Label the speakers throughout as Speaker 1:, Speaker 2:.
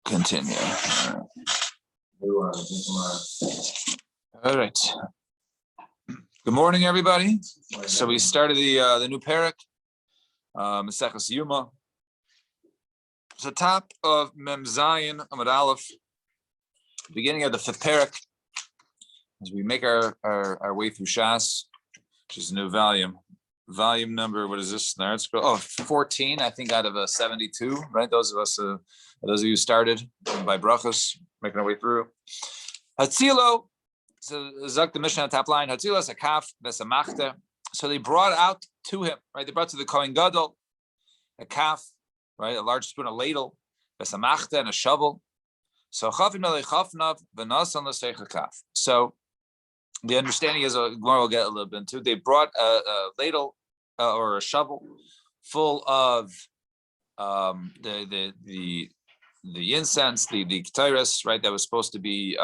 Speaker 1: Continue. All right. Good morning, everybody. So we started the new parak, Maseches Yuma. It's the top of Mem Zayin Amud Aleph, beginning of the fifth parak, as we make our way through Shas, which is a new volume. Volume number, what is this? There, it's 14, I think, out of 72, right? Those of you who started by brachos, making our way through. Hatzilo, so Zak the Mishnah top line, Hatzilo is a kaf, Vesamachte. So they brought out to him, right? They brought to the Kohen Gadol a kaf, right? A large spoon, a ladle, Vesamachte, and a shovel. So Chafim Elei Chafnav, Venasan L'Seicha kaf. So the understanding is, Gemara will get a little bit into. They brought a ladle or a shovel full of the incense, the ketores, right? That was supposed to be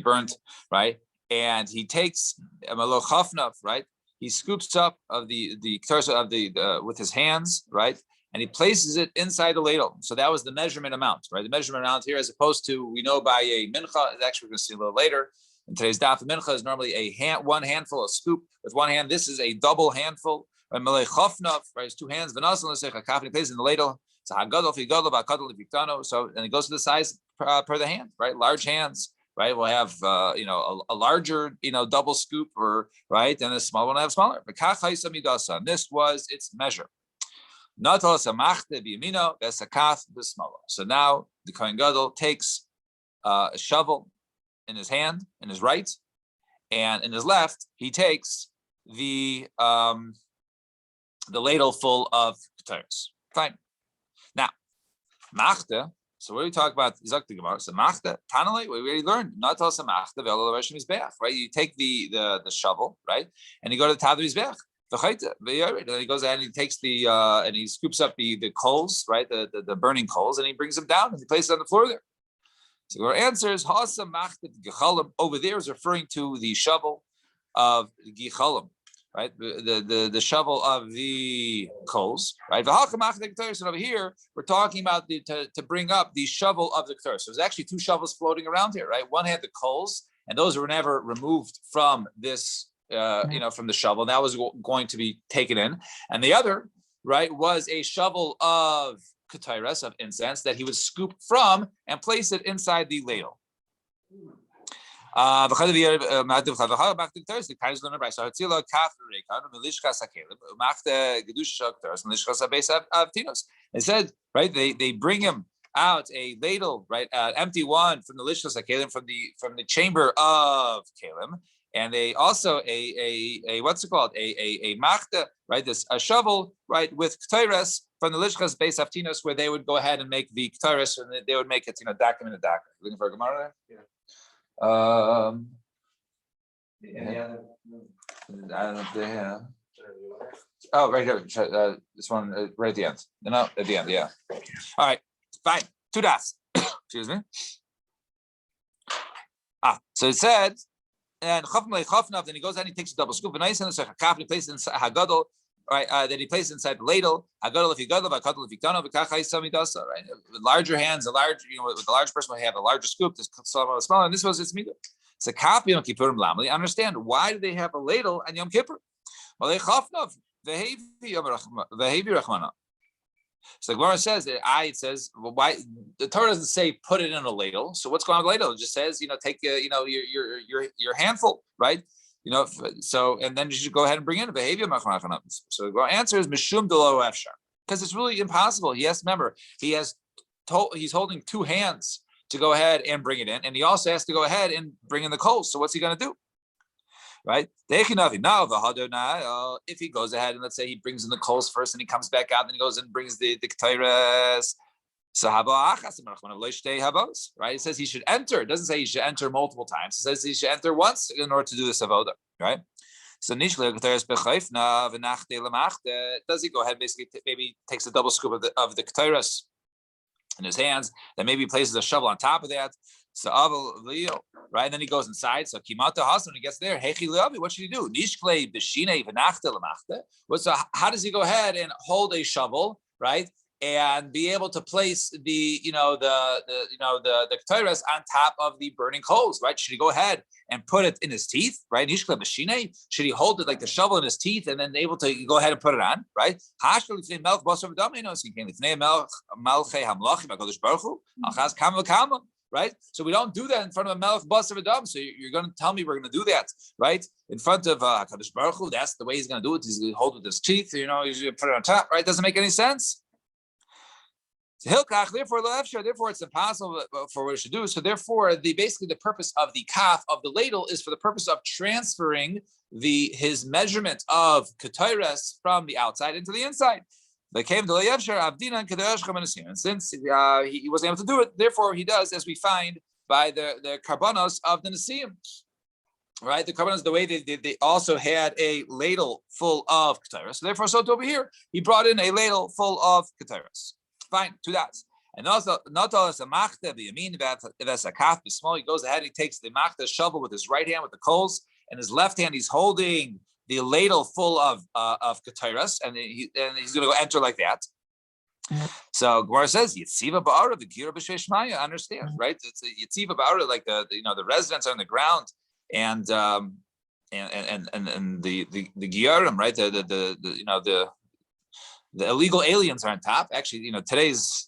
Speaker 1: burnt, right? And he takes a maloch chafnav, right? He scoops up of the ketores of the with his hands, right? And he places it inside the ladle. So that was the measurement amount, right? The measurement amount here, as opposed to, we know by a mincha, actually we're going to see a little later. In today's daf, mincha is normally one handful, a scoop with one hand. This is a double handful. Right, malei chafnav, right? It's two hands. V'nasan l'seicha kaf, and he places in the ladle. So hagadol figadol v'akadol v'viktano. So and it goes to the size per the hand, right? Large hands, right? We'll have a larger double scoop, or right, and a small one will have smaller. V'kach ha'isa midasa. And this was its measure. Natal samachte b'yamino v'sakaf b'smalo. So now the Kohen Gadol takes a shovel in his hand, in his right, and in his left, he takes the ladle full of ketores. Fine. Now, machte. So what do we talk about? So machte, tanale. We already learned. Not also machte v'elo l'reshim mizbeach. Right? You take the shovel, right, and you go to the top of the mizbeach. And he goes ahead and he takes and he scoops up the coals, right, the burning coals, and he brings them down and he places it on the floor there. So our answer is Hasa Machtet Gechalim. Over there is referring to the shovel of Gechalim, right? The shovel of the coals, right? And over here we're talking about to bring up the shovel of the ketores. So there's actually two shovels floating around here, right? One had the coals, and those were never removed from this, from the shovel. That was going to be taken in, and the other, right, was a shovel of ketores, of incense, that he would scoop from and place it inside the ladle. It said, right, they bring him out a ladle, right, empty one from the lishkas hakelim, from the chamber of kelim, and they also a what's it called, a machta, right, a shovel, right, with ketores from the lishkas beis haftinos, where they would go ahead and make the ketores, and they would make it, dakim in a dakim. Looking for a gemara there? Yeah. I don't know if they have. Oh, right here. This one right at the end. No, at the end. Yeah. All right. Fine. Two dots. Excuse me. So it said, and then he goes out and he takes a double scoop, and he places it inside hagadol, right? Then he places inside the ladle. Hagadol if you gadol, vakadol if you don't, right? With larger hands, with a large person will have a larger scoop. This smaller, and this was its midah. It's a copy of Yom Kippurim lamli. Understand why do they have a ladle and Yom Kippur? Well, they chafnav v'hevi rachmana. So the Gemara says that it says, well, why the Torah doesn't say put it in a ladle. So what's going on with ladle? It just says, take your handful, right? So and then you should go ahead and bring in a behavior. So the answer is mishum delo efshar, because it's really impossible. Remember, he's holding two hands to go ahead and bring it in, and he also has to go ahead and bring in the coals. So what's he going to do? Right? Now, if he goes ahead and let's say he brings in the coals first, and he comes back out, and he goes and brings the ketores. So right? It says he should enter. It doesn't say he should enter multiple times. It says he should enter once in order to do this avoda, right? So does he go ahead, basically maybe takes a double scoop of the ketores in his hands, then maybe places a shovel on top of that. So right, and then he goes inside. So Kimata Hasan, when he gets there, what should he do? How does he go ahead and hold a shovel, right? And be able to place the ketores on top of the burning coals, right? Should he go ahead and put it in his teeth, right? Should he hold it like the shovel in his teeth and then able to go ahead and put it on, right? Right? So we don't do that in front of a Melech Basar V'Dam. So you're going to tell me we're going to do that, right? In front of Kadosh Baruch Hu, that's the way he's going to do it. He's going to hold it with his teeth, he's going to put it on top, right? Doesn't make any sense. Therefore, it's impossible for what it should do. So therefore, basically the purpose of the kaf of the ladle is for the purpose of transferring his measurement of ketores from the outside into the inside. And since he wasn't able to do it, therefore he does, as we find by the karbanos of the Nesiim. Right, the karbanos, the way they also had a ladle full of ketores. So therefore, over here, he brought in a ladle full of ketores. Fine, 2 dots. And also, not all as a machta, the yamin, if that's a kaf, small, he goes ahead, he takes the machta shovel with his right hand with the coals, and his left hand, he's holding the ladle full of ketores, and he's going to go enter like that. So Gemara says, Yitziva ba'ara, the gira b'shvei understand, right? It's a Yitziva ba'ara, like the residents are on the ground, and the giyarim, right? The illegal aliens are on top. Actually, in today's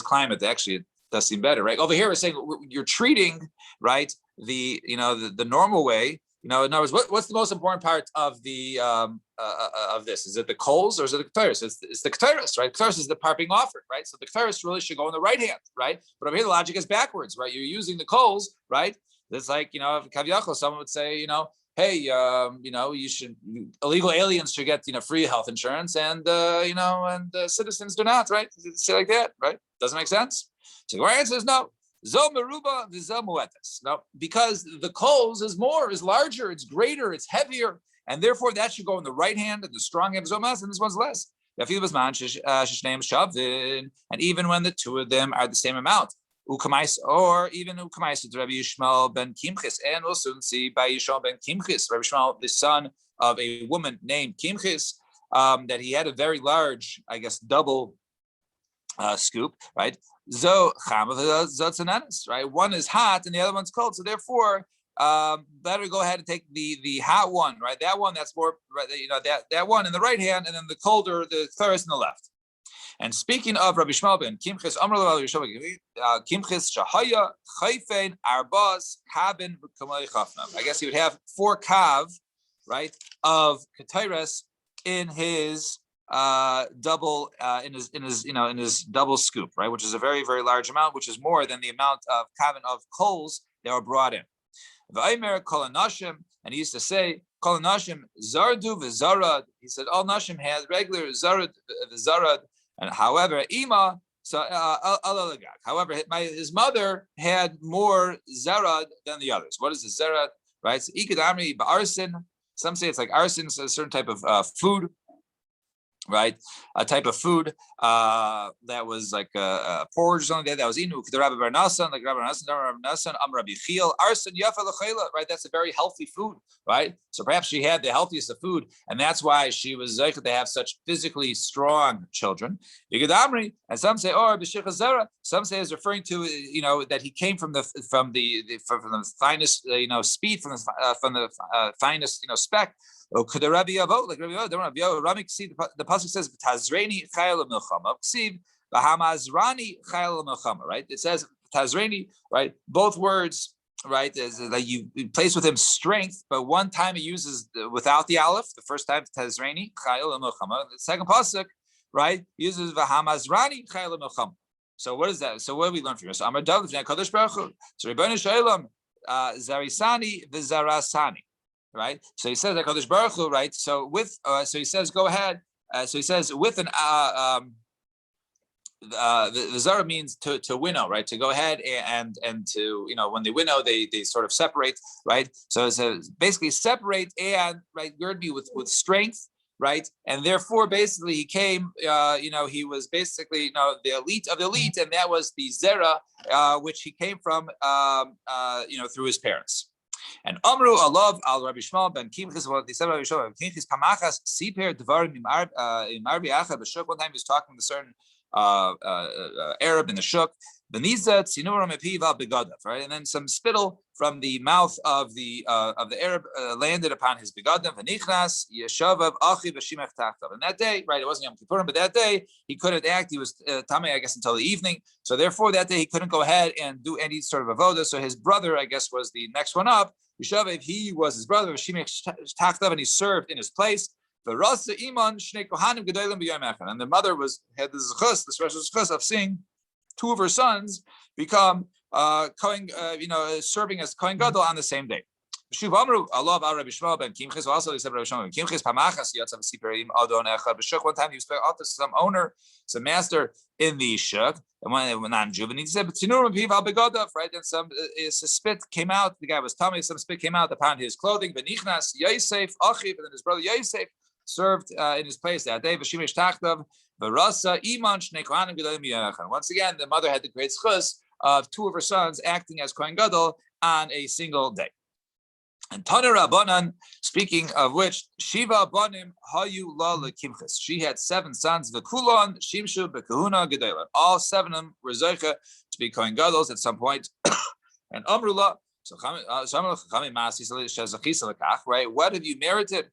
Speaker 1: climate, actually it does seem better, right? Over here, we're saying you're treating, right, the normal way. In other words, what's the most important part of the of this? Is it the coals or is it the ketores? It's the ketores, right? Ketores is the part being offered, right? So the ketores really should go in the right hand, right? But over here, the logic is backwards, right? You're using the coals, right? It's like, if Kaviyachol, someone would say, hey, you should, illegal aliens should get, free health insurance, and citizens do not, right? Say like that, right? Doesn't make sense. So the answer is no. Zo meruba v'zo muetes. No, because the coals is larger, it's greater, it's heavier, and therefore that should go in the right hand, and the strong hand is zomas, and this one's less. And even when the two of them are the same amount. Or even Ukamais to Rabbi Yishmael ben Kimchis, and we'll soon see by Yishmael ben Kimchis, Rabbi Yishmael, the son of a woman named Kimchis, that he had a very large, I guess, double scoop, right? Zo Chama, right? One is hot and the other one's cold, so therefore, better go ahead and take the hot one, right? That one that's more, right, that one in the right hand, and then the colder, the thirst in the left. And speaking of Rabbi Yishmael ben Kimchis, Kimchis Shahaya Chayfein Arbas Kabin B'Kamei Chafnav. I guess he would have 4 kav, right, of ketores in his double in his double scoop, right, which is a very, very large amount, which is more than the amount of kavin of coals that were brought in. V'Aimer Kol Nashim, and he used to say Kol Nashim Zardu v'Zarad. He said all Nashim had regular Zarad v'Zarad. And however, Ima, however, his mother had more zarad than the others. What is the zarad? Right? So ikadamri ba'arsin. Some say it's like arson, so a certain type of food, right? A type of food that was like a porridge or something that was inu. The Rabbi Bar Nasan, like Rabbi Nasan, Rabbi Chiel, arson yafa l'chayla, right? That's a very healthy food, right? So perhaps she had the healthiest of food, and that's why she was able to have such physically strong children. And some say, some say is referring to, that he came from the finest, speed, from the finest, speck. Or could the Rabbi Yavo, like Rabbi Yavo, Rami see the pasuk says Tazreni Chayil Milchama, Ksiv Bahamazrani Chayil Milchama, right? It says Tazreni, right? Both words, right? Is that you place with him strength, but one time he uses without the aleph. The first time Tazreni Chayil Milchama. The second pasuk, right, uses Bahamazrani Chayil Milchama. So what is that? So what do we learn from here? So Amar David Kadosh Baruch Hu. So Rebbeinu Shalom Zarisani v'Zarasani. Right, so he says that Kadosh Baruch Hu, right? So with, so he says, go ahead. So he says with an the zara means to winnow, right? To go ahead and to when they winnow, they sort of separate, right? So it says basically separate and right, gird me with strength, right? And therefore, basically, he came, he was basically the elite of the elite, and that was the zera, which he came from, through his parents. And Amru Alav al Rabbi Shmuel ben Kimchis, what they said Rabbi Shmuel ben Kimchis Pamachas Siper Dvarim in Marbi Achad B'Shuk. One time he was talking with a certain Arab in the Shuk. Beniza Tzinuram Epiva Begadav, right? And then some spittle from the mouth of the Arab landed upon his Begadav. V'nichnas Yeshavav Achi B'Shimach Tachtav. And that day, right? It wasn't Yom Kippurim, but that day he couldn't act. He was tamei, I guess, until the evening. So therefore, that day he couldn't go ahead and do any sort of avoda. So his brother, I guess, was the next one up. Yeshavav, he was his brother, B'Shimach Tachtav, and he served in his place. And the mother had the zechus, the special zechus of seeing two of her sons become serving as Kohen Gadol on the same day. Also, they said Rabbi Shmuel ben Kimchis Pamachas Yatzav Siperim Adon Echad B'Shuk. One time he was to some owner, some master in the shuk, and when on Juvenile, he said, right? And some spit came out. The guy was telling me some spit came out upon his clothing. Benichnas Yosef Achiv, and then his brother Yosef served in his place that day. Once again, the mother had the great schus of two of her sons acting as Kohen Gadol on a single day. And Tana Rabbanan, speaking of which, Shiva Banim Hayu La Lekimchis. She had 7 sons. V'kulon Shimshu B'Kahuna Gedalah. All 7 of them were zeicha to be Kohen Gadols at some point. And Amrullah. So right? What have you merited?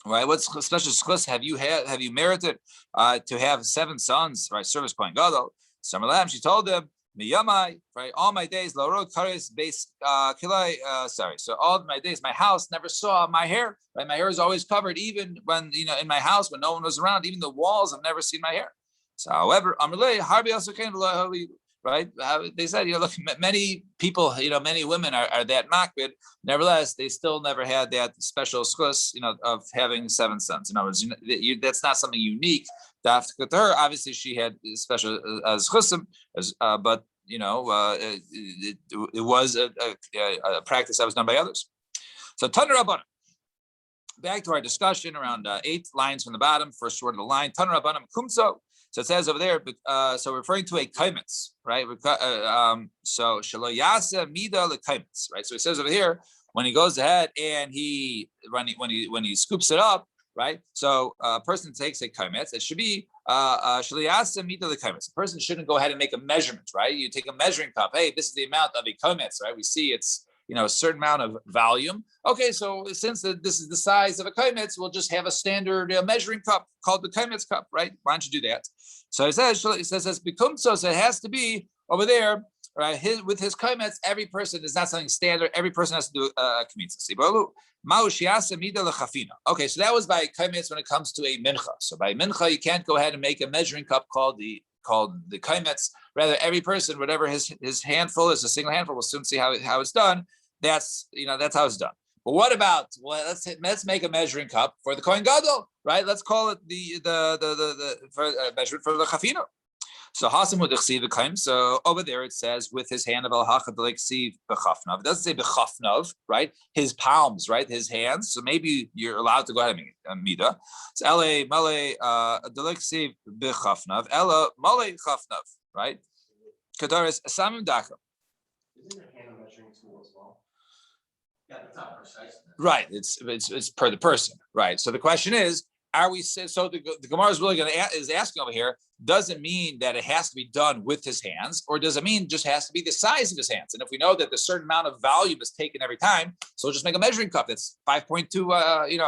Speaker 1: Right, what special schus have you merited to have 7 sons? Right, service Kohen Gadol. Samalam, she told them, Miyamai, right, all my days, Larod Karis base Kilai. Sorry, so all my days, my house never saw my hair. Right, my hair is always covered, even when in my house when no one was around. Even the walls, I've never seen my hair. So, however, Amrullah Harbi also came to right? They said, look, many people, many women are that makbid. Nevertheless, they still never had that special schus, of having 7 sons. In other words, that's not something unique. To her, obviously, she had special schusim, but it was a practice that was done by others. So, Tanur Rabbanan. Back to our discussion around 8 lines from the bottom, first word of the line. Tanur Rabbanan Kumso. So it says over there, so referring to a kaimetz, right? So shelo yasa mida lekaimetz, right? So it says over here when he goes ahead and when he scoops it up, right? So a person takes a kaimetz. It should be shelo yasa mida lekaimetz. A person shouldn't go ahead and make a measurement, right? You take a measuring cup. Hey, this is the amount of a kaimetz, right? We see it's a certain amount of volume. Okay, so since this is the size of a kaimetz, we'll just have a standard measuring cup called the kaimetz cup, right? Why don't you do that? So it says become so it has to be over there, right? With his kaimetz, every person is not something standard. Every person has to do a kmitza. Okay, so that was by kaimetz when it comes to a mincha. So by mincha, you can't go ahead and make a measuring cup called the kaimetz. Rather, every person, whatever his handful is, a single handful. We'll soon see how it's done. That's how it's done. But what about let's make a measuring cup for the Kohen Gadol, right? Let's call it the measurement for the chafina. So Hasim would the kaim. So over there it says with his hand of al hachad leksiv bechafnav. It doesn't say bechafnav, right? His palms, right? His hands. So maybe you're allowed to go ahead and make a mida. So ele male deleksiv bechafnav ela male chafnav, right? Kadaris samim daka.
Speaker 2: Isn't a hand measuring tool as well? Yeah, it's not precise.
Speaker 1: Right, it's per the person, right? So the question is, are we? So the Gemara is really is asking over here. Does it mean that it has to be done with his hands, or does it mean just has to be the size of his hands? And if we know that a certain amount of volume is taken every time, so we'll just make a measuring cup that's 5.2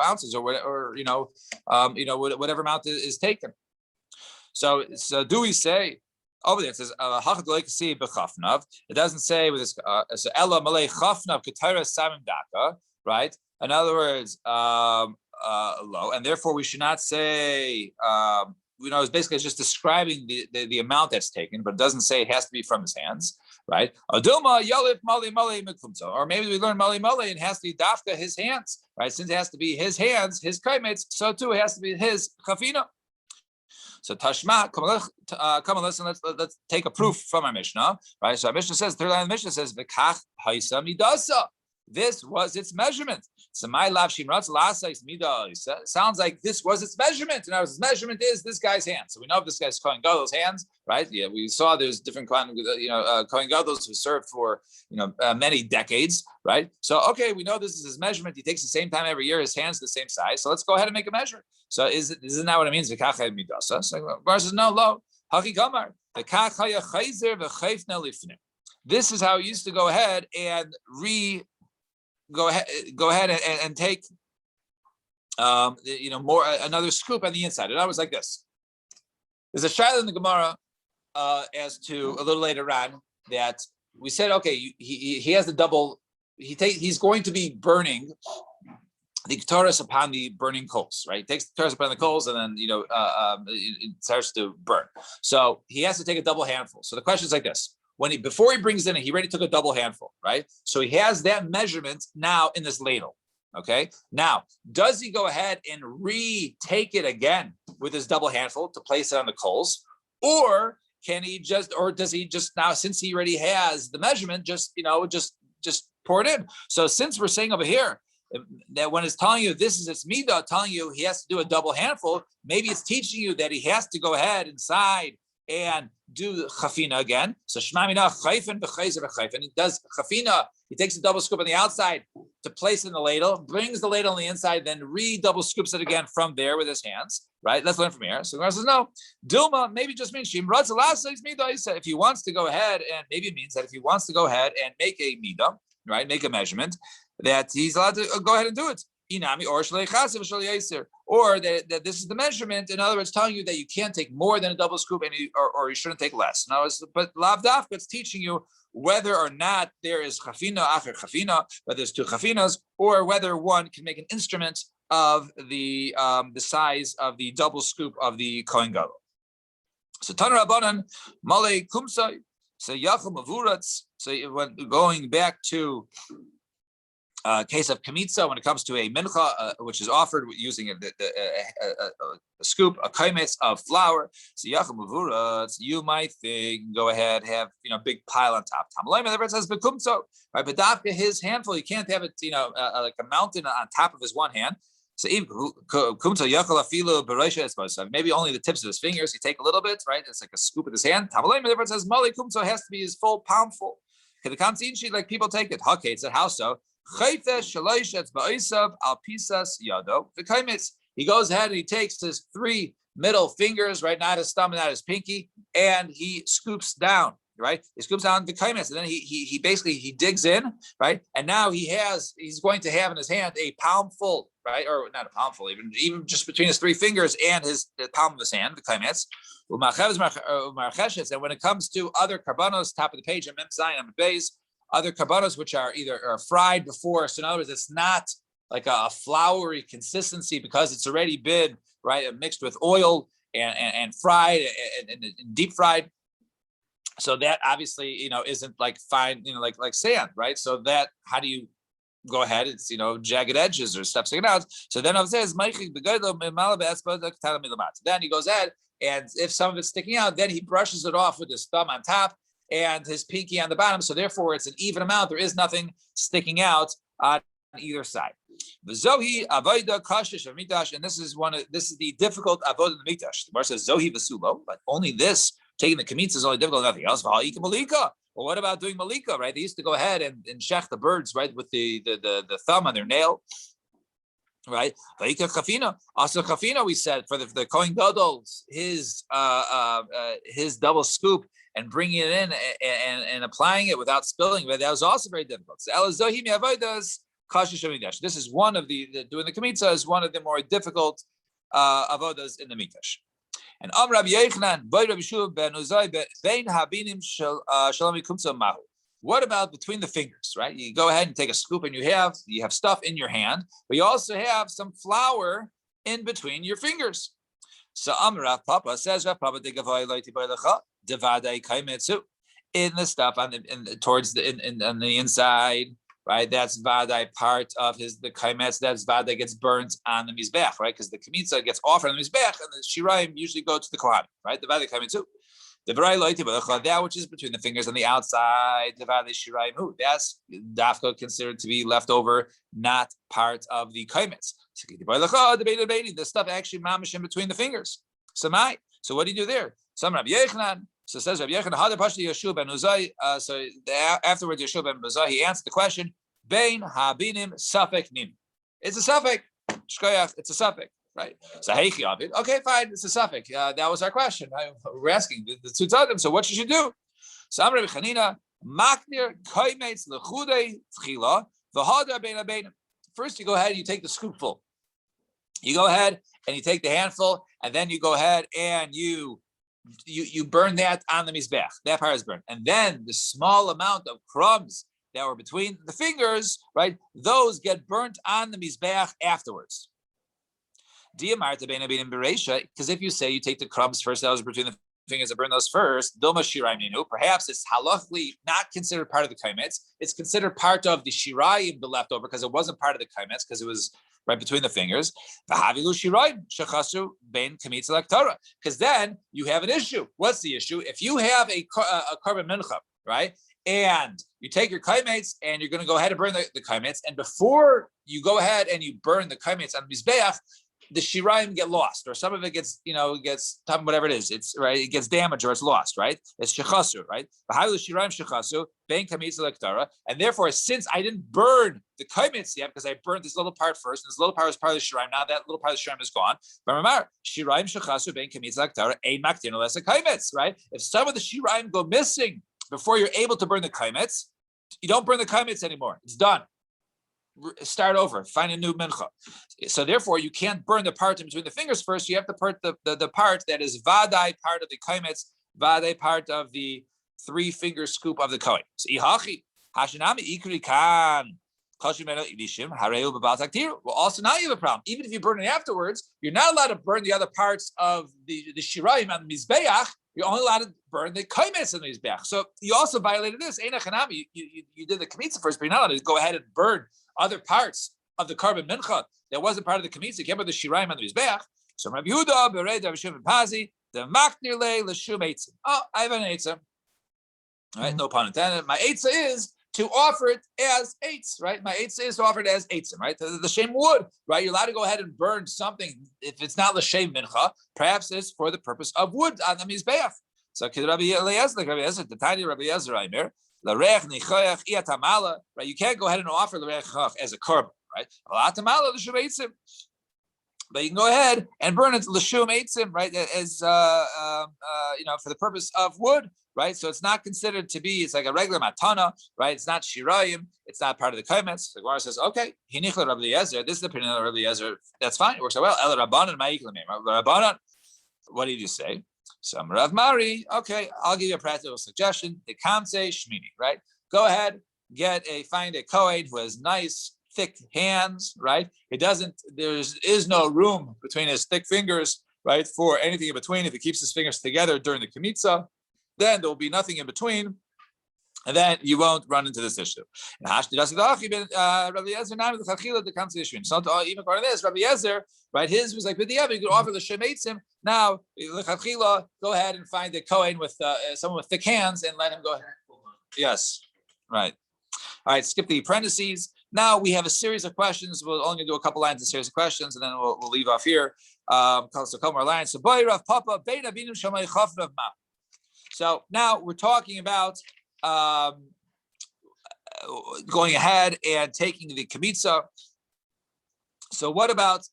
Speaker 1: ounces or whatever amount is taken. So do we say? Over there it says it doesn't say with this ella malay chafnav ketara samim daka, right? In other words, low, and therefore we should not say it's basically just describing the amount that's taken, but it doesn't say it has to be from his hands, right? Aduma yalif mali mali mekumso, or maybe we learn mali mali and it has to be dafka his hands, right? Since it has to be his hands, his kaimetz, so too it has to be his chafina. So Tashma, come and listen. Let's take a proof from our Mishnah, right? So our Mishnah says, third line of the Mishnah says, "V'kach haisa midasa." This was its measurement. So my lav shimratz lasais midas sounds like this was its measurement. And its measurement is this guy's hand. So we know if this guy's Kohen Gadol's hands, right? Yeah, we saw there's different Kohen Gadol's who served for many decades, right? So okay, we know this is his measurement. He takes the same time every year. His hands the same size. So let's go ahead and make a measure. So isn't that what it means? So Bar says no, lo haki kamar. This is how he used to go ahead and go ahead and take more another scoop on the inside. In other words, like this. There's a shayla in the Gemara as to a little later on that we said, okay, he has the double. He's going to be burning the Ketores upon the burning coals, right? He takes the Ketores upon the coals, and then it starts to burn. So he has to take a double handful. So the question is like this: before he brings it in, he already took a double handful, right? So he has that measurement now in this ladle. Okay. Now, does he go ahead and retake it again with his double handful to place it on the coals, or does he just now, since he already has the measurement, just pour it in? So since we're saying over here that when it's telling you this is its midah, telling you he has to do a double handful, maybe it's teaching you that he has to go ahead inside and do chafina again. So shema mina chayfen b'chayzer b'chayfen. He does chafina. He takes a double scoop on the outside to place in the ladle, brings the ladle on the inside, then double scoops it again from there with his hands. Right? Let's learn from here. So the Gemara says no. Dilma maybe just means shim ratz alasais midah. He said if he wants to go ahead, and maybe it means that if he wants to go ahead and make a midah, right, make a measurement, that he's allowed to go ahead and do it. Inami or or that this is the measurement. In other words, telling you that you can't take more than a double scoop, and or you shouldn't take less. Now, but lav dafka, it's teaching you whether or not there is chafina after chafina, whether there's two chafinas, or whether one can make an instrument of the size of the double scoop of the Kohen Gadol. So Taner Rabbanan Male Kumsai. So Yachum Avuratz. So when going back to case of kamitza, when it comes to a mincha, which is offered using a scoop, a kaimetz of flour. So yachum avuratz, you might think, go ahead, have big pile on top. Tamalayim, the says bekumtzo, right? But dafka his handful, you can't have it, like a mountain on top of his one hand. So maybe only the tips of his fingers. You take a little bit, right? It's like a scoop of his hand. Tamalayim, the says mali kumtzo has to be his full palmful. Like people take it. Okay, it's a house so. He goes ahead and he takes his three middle fingers, right, not his thumb and not his pinky, and he scoops down, right? He scoops down the kaimetz, and then he basically digs in, right? And now he's going to have in his hand a palmful, right, or not a palmful, even just between his three fingers and the palm of his hand, the kaimetz. And when it comes to other karbanos, top of the page, Mem Zayin on the base. Other karbanos which are either fried before, so in other words, it's not like a floury consistency because it's already been mixed with oil and fried and deep fried. So that obviously isn't like fine like sand, right? So that how do you go ahead? It's jagged edges or stuff sticking out. So then it says then he goes ahead, and if some of it's sticking out, then he brushes it off with his thumb on top and his pinky on the bottom, so therefore it's an even amount. There is nothing sticking out on either side. The Zohi avoda kashish of mitash, and this is the difficult avodah in the mitash. The Gemara says Zohi v'sulo, but only this taking the kamitza is only difficult. Nothing else. Well, what about doing malika? Right? They used to go ahead and shech the birds, right, with the thumb on their nail. Right, also chafina. We said for the Kohen Gadol, his double scoop and bringing it in and applying it without spilling, but that was also very difficult. So this is one of the doing the kamitza is one of the more difficult avodas in the mitash. And Rabbi Yochanan, Rabbi Shua ben Uzai bein habinim shalom kumtza mahu. What about between the fingers, right? You go ahead and take a scoop and you have stuff in your hand, but you also have some flour in between your fingers. So Rav Papa says, Rav Papa divadei kaimetsu, in the stuff on the inside, right? That's vadai part of the kaimetz. That's vadai gets burnt on the mizbech, right? Because the kamitza gets offered on the mizbech, and the shiraim usually go to the kohanim, right? The vadai kaimetsu. That which is between the fingers on the outside, that's dafka considered to be left over, not part of the kaimitz. The stuff actually mamish in between the fingers. So what do you do there? Some Rabbi Yochanan. So says Rabbi Yochanan, Yeshua ben Uzai. So afterwards, Yeshua ben Uzai, he answered the question, Bein habinim safek nim. It's a suffix. It's a suffix, right? So heichi of it. Okay, fine. It's a suffix. That was our question. We're asking the two tzaddim. So what should you do? So Amar Rabbi Chanina, maknir koimetz lechudei tchila v'hada bein habenim. First, you go ahead and you take the scoopful. You go ahead and you take the handful, and then you go ahead and you burn that on the mizbech. That part is burned, and then the small amount of crumbs that were between the fingers, right? Those get burnt on the mizbeach afterwards. Because if you say you take the crumbs first, that was between the fingers and burn those first, perhaps it's halachically not considered part of the kaimetz. It's considered part of the shirayim, the leftover, because it wasn't part of the kaimetz, because it was right between the fingers. Because then you have an issue. What's the issue? If you have a korban mincha, right? And you take your kaimetz and you're going to go ahead and burn the kaimetz. And before you go ahead and you burn the kaimetz on mizbeach, the shirayim get lost, or some of it gets, whatever it is. It's right. It gets damaged or it's lost, right? It's shechasu, right? And therefore, since I didn't burn the kaimetz yet, because I burned this little part first, and this little part was part of the shirayim. Now that little part of the shirayim is gone. But remember, shirayim shechasu ben kamitz lektara ein maktin unless a kaimetz, right? If some of the shirayim go missing before you're able to burn the kaimetz, you don't burn the kaimetz anymore. It's done. Start over. Find a new mincha. So therefore, you can't burn the part in between the fingers first. You have to part the part that is vadai, part of the kaimetz, vadai, part of the 3-finger scoop of the kohen. So ihachi hashinami ikri kan. Well, also now you have a problem. Even if you burn it afterwards, you're not allowed to burn the other parts of the shirayim on the mizbeach. You're only allowed to burn the kaimetz on the mizbeach. So you also violated this. You did the kamitza first, but you're not allowed to go ahead and burn other parts of the korban mincha that wasn't part of the kamitza. You can't burn the shirayim on the mizbeach. So Rabbi Yehuda, Berei, Rabbi Shimon Pazi, the maknir le l'shum eitzim. Oh, I have an eitzah. All right, no pun intended. My eitzah is to offer it as eitz, right? My eitz is to offer it as eitzim, right? The shem wood, right? You're allowed to go ahead and burn something if it's not l'shem mincha. Perhaps it's for the purpose of wood on the mizbeach. So Rabbi Eliezer, the tiny Rabbi Eliezer, right? You can't go ahead and offer l'reich as a korban, right? But you can go ahead and burn it l'shum eitzim, right? As for the purpose of wood. Right, so it's not considered to be. It's like a regular matana, right? It's not shirayim. It's not part of the kaimetz. The Gemara says, okay, hinichla Rabbi Eliezer. This is the opinion of Rabbi Eliezer. That's fine. It works out well. El Rabbanan ma'iklamim. Rabbanan. What did you say? So Rav Mari. Okay, I'll give you a practical suggestion. The kamse shmini. Right. Go ahead, find a kohen who has nice thick hands. Right. There is no room between his thick fingers. Right, for anything in between. If he keeps his fingers together during the kamitza, then there will be nothing in between, and then you won't run into this issue. So even according to this, Rabbi Yezer, right, his was like, you could offer the shemaitzim. Now, go ahead and find a kohen with someone with thick hands and let him go ahead. Yes, right. All right, skip the apprentices. Now we have a series of questions. We'll only do a couple lines of series of questions, and then we'll leave off here. So a couple more lines. So, Papa, Beina Binum Shamay Chafnav Ma. So now we're talking about going ahead and taking the kamitza. So what about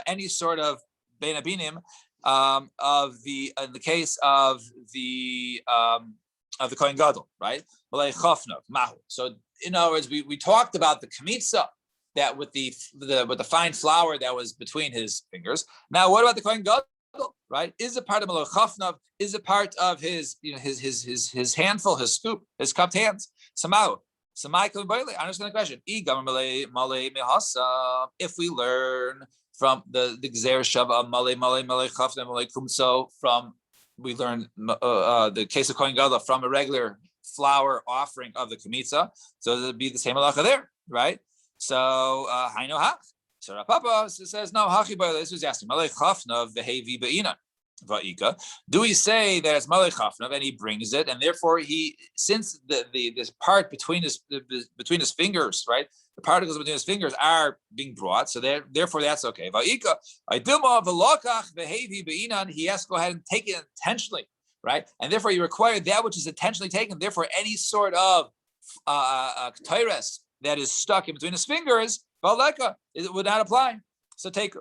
Speaker 1: any sort of bein habinim in the case of the kohen gadol, right? So in other words, we talked about the kamitza that with the fine flour that was between his fingers. Now what about the kohen gadol? Right? Is it part of Malach Chafnav? Is it part of his handful, his scoop, his cupped hands? Samai I understand the question. If we learn from the Gzer Shava Malay Chafnav Malay Kumso we learn the case of Kohen Gadol from a regular flour offering of the Kamitza. So it'd be the same halacha there, right? So Hainu Hach. So Rapapa says, no, Hachi Boyle, this was asking, Malay Chafnav Vehevi Be'inan. Va'ika. Do we say that it's Malay Chafnav and he brings it, and therefore since this part between his fingers, right? The particles between his fingers are being brought, so therefore that's okay. Va'ika, Aiduma v'lokach v'hevi be'inan. He has to go ahead and take it intentionally, right? And therefore you require that which is intentionally taken. Therefore, any sort of ketores that is stuck in between his fingers, v'leka, it would not apply. So take.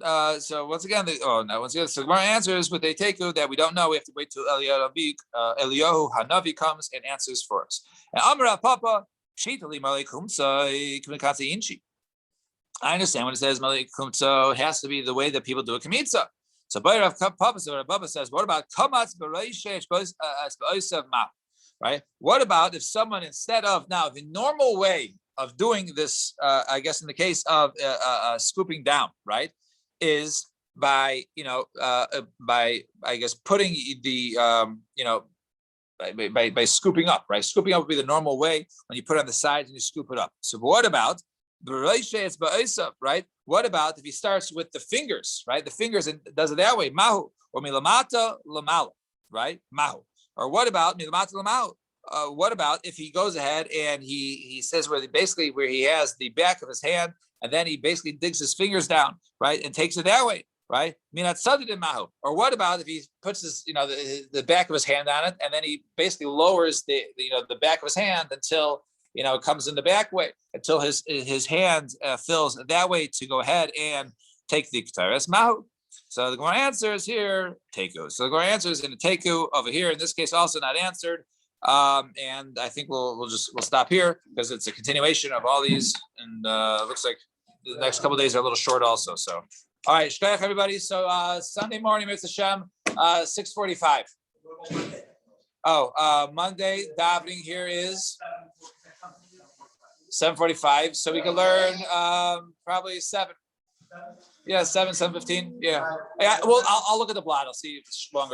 Speaker 1: So once again, so the Gemara answers with a teku that we don't know. We have to wait till Eliyahu Hanavi comes and answers for us. And Amra Papa Shitali Malikumsa Kumikatsi Inchi. I understand when it says Malikumsa, it has to be the way that people do a kamitza. So Bayrav Papa, so Papa says, what about Kamatz Barayshesh Ma? Right? What about if someone, instead of now the normal way of doing this, I guess in the case of scooping down, right, is by by I guess putting the by scooping up, right? Scooping up would be the normal way when you put it on the sides and you scoop it up. So what about right? What about if he starts with the fingers, right? The fingers and does it that way, mahu or milamata lamala, right? Mahu. Or what about milamata lamala? What about if he goes ahead and he says where he has the back of his hand and then he basically digs his fingers down, right, and takes it that way, right? Or what about if he puts his the back of his hand on it and then he basically lowers the back of his hand until it comes in the back way until his hand fills that way to go ahead and take the ktares mahu. So the Gemara answers here teku. So the Gemara answers in the teku over here. In this case, also not answered. And I think we'll stop here because it's a continuation of all these, and looks like the next couple of days are a little short also. So, all right, shkayach everybody. So Sunday morning, Mitzvah Shem, 6:45. Monday davening here is 7:45. So we can learn probably 7. Yeah, 7:15. Yeah. Well, I'll look at the blot. I'll see if it's longer.